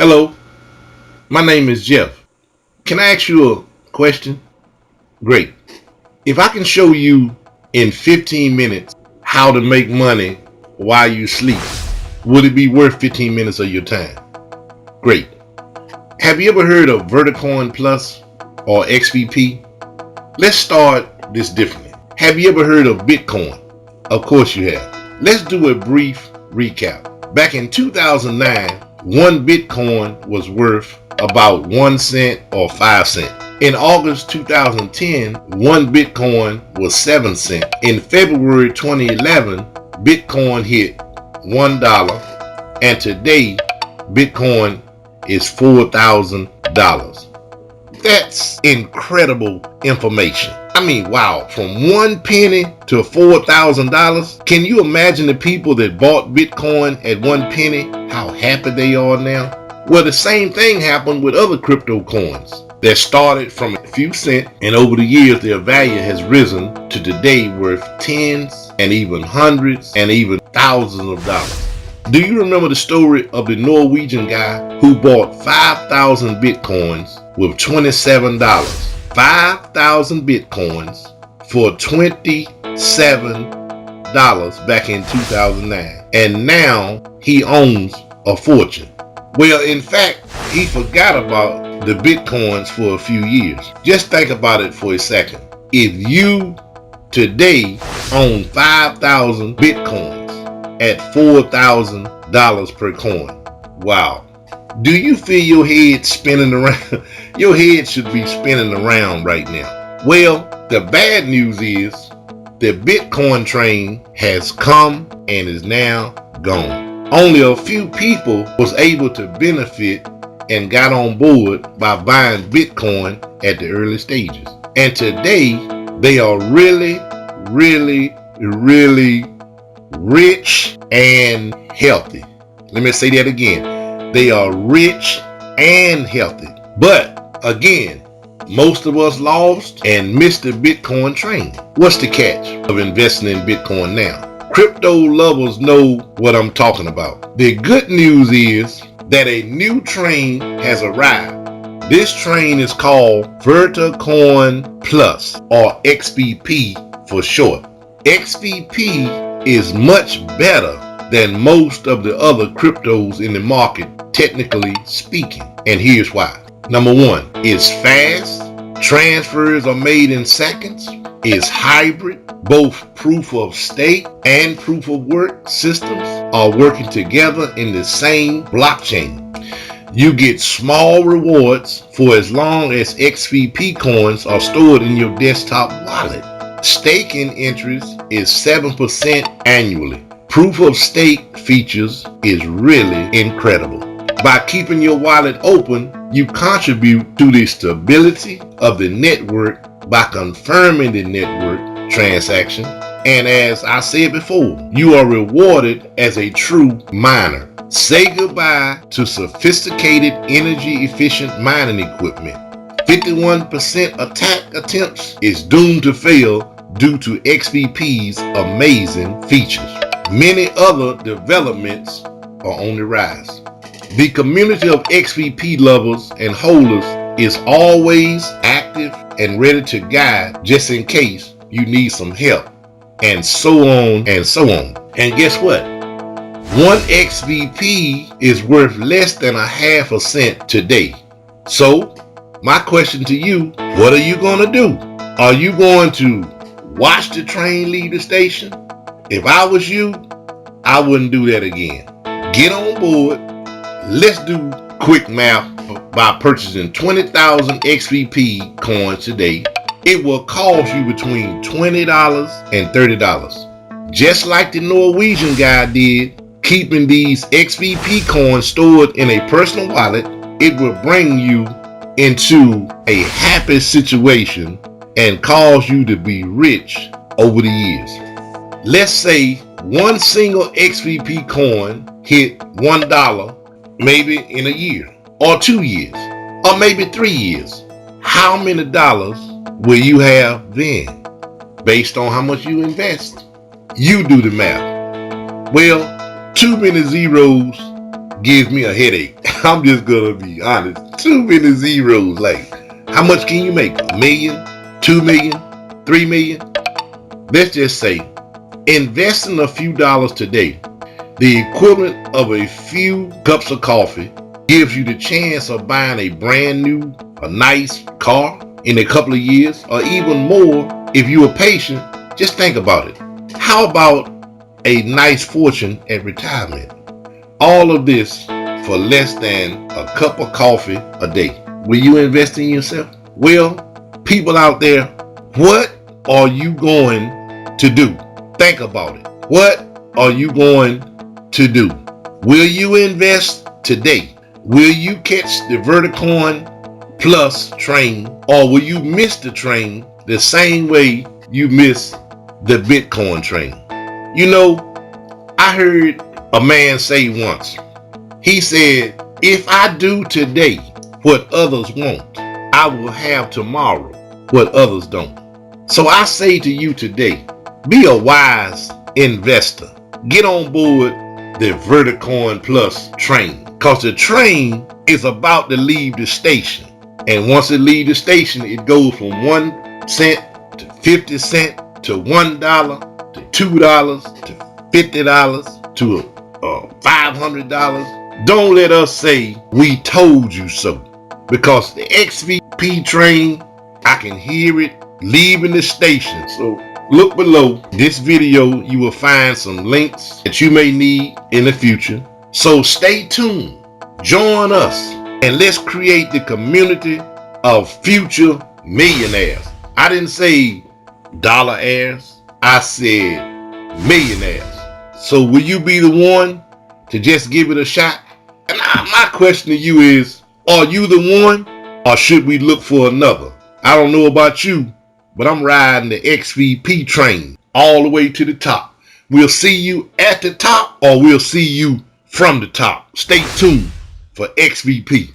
Hello, my name is Jeff. Can I ask you a question? Great. If I can show you in 15 minutes how to make money while you sleep, would it be worth 15 minutes of your time? Great. Have you ever heard of VirtacoinPlus or XVP? Let's start this differently. Have you ever heard of Bitcoin? Of course you have. Let's do a brief recap. Back in 2009, one Bitcoin was worth about 1 cent or 5 cents. In August 2010, one Bitcoin was 7 cents. In February 2011, Bitcoin hit $1, and today Bitcoin is $4,000. That's incredible information. I mean, wow, from 1 penny to $4,000. Can you imagine the people that bought Bitcoin at 1 penny, how happy they are now? Well, the same thing happened with other crypto coins that started from a few cents, and over the years their value has risen to today worth tens and even hundreds and even thousands of dollars. Do you remember the story of the Norwegian guy who bought 5,000 Bitcoins with $27? 5,000 Bitcoins for $27 back in 2009. And now he owns a fortune. Well, in fact, he forgot about the Bitcoins for a few years. Just think about it for a second. If you today own 5,000 Bitcoins at $4,000 per coin, wow. Do you feel your head spinning around? Your head should be spinning around right now. Well, the bad news is the Bitcoin train has come and is now gone. Only a few people was able to benefit and got on board by buying Bitcoin at the early stages. And today they are really rich and healthy. Let me say that again. They are rich and healthy. But again, most of us lost and missed the Bitcoin train. What's the catch of investing in Bitcoin now? Crypto lovers know what I'm talking about. The good news is that a new train has arrived. This train is called VirtacoinPlus, or XVP for short. XVP is much better than most of the other cryptos in the market, technically speaking. And here's why. Number one, it's fast. Transfers are made in seconds. It's hybrid. Both proof of stake and proof of work systems are working together in the same blockchain. You get small rewards for as long as XVP coins are stored in your desktop wallet. Staking interest is 7% annually. Proof of stake features is really incredible. By keeping your wallet open, you contribute to the stability of the network by confirming the network transaction. And as I said before, you are rewarded as a true miner. Say goodbye to sophisticated energy efficient mining equipment. 51% attack attempts is doomed to fail due to XVP's amazing features. Many other developments are on the rise. The community of XVP lovers and holders is always active and ready to guide just in case you need some help, and so on and so on. And guess what? One XVP is worth less than a half a cent today. So my question to you, what are you going to do? Are you going to watch the train leave the station? If I was you, I wouldn't do that again. Get on board. Let's do quick math. By purchasing 20,000 XVP coins today, it will cost you between $20 and $30. Just like the Norwegian guy did, keeping these XVP coins stored in a personal wallet, it will bring you into a happy situation and cause you to be rich over the years. Let's say one single XVP coin hit $1 maybe in a year, or 2 years, or maybe 3 years. How many dollars will you have then? Based on how much you invest. You do the math. Well, too many zeros gives me a headache. I'm just gonna be honest. Too many zeros. Like, how much can you make? $1 million, 2 million, 3 million? Let's just say, investing a few dollars today, the equivalent of a few cups of coffee, gives you the chance of buying a brand new, a nice car in a couple of years, or even more if you are patient. Just think about it. How about a nice fortune at retirement? All of this for less than a cup of coffee a day. Will you invest in yourself? Well, people out there, what are you going to do? Think about it. What are you going to do? Will you invest today? Will you catch the VirtacoinPlus train, or will you miss the train the same way you miss the Bitcoin train? You know, I heard a man say once, he said, if I do today what others won't, I will have tomorrow what others don't. So I say to you today, be a wise investor. Get on board the VirtacoinPlus train, because the train is about to leave the station. And once it leaves the station, it goes from 1 cent to 50 cents to $1 to $2 to $50 to $500. Don't let us say we told you so, because the XVP train, I can hear it leaving the station. So look below this video. You will find some links that you may need in the future. So stay tuned, join us, and let's create the community of future millionaires. I didn't say dollar heirs, I said millionaires. So will you be the one to just give it a shot? And my question to you is, are you the one, or should we look for another? I don't know about you, but I'm riding the XVP train all the way to the top. We'll see you at the top, or we'll see you from the top. Stay tuned for XVP.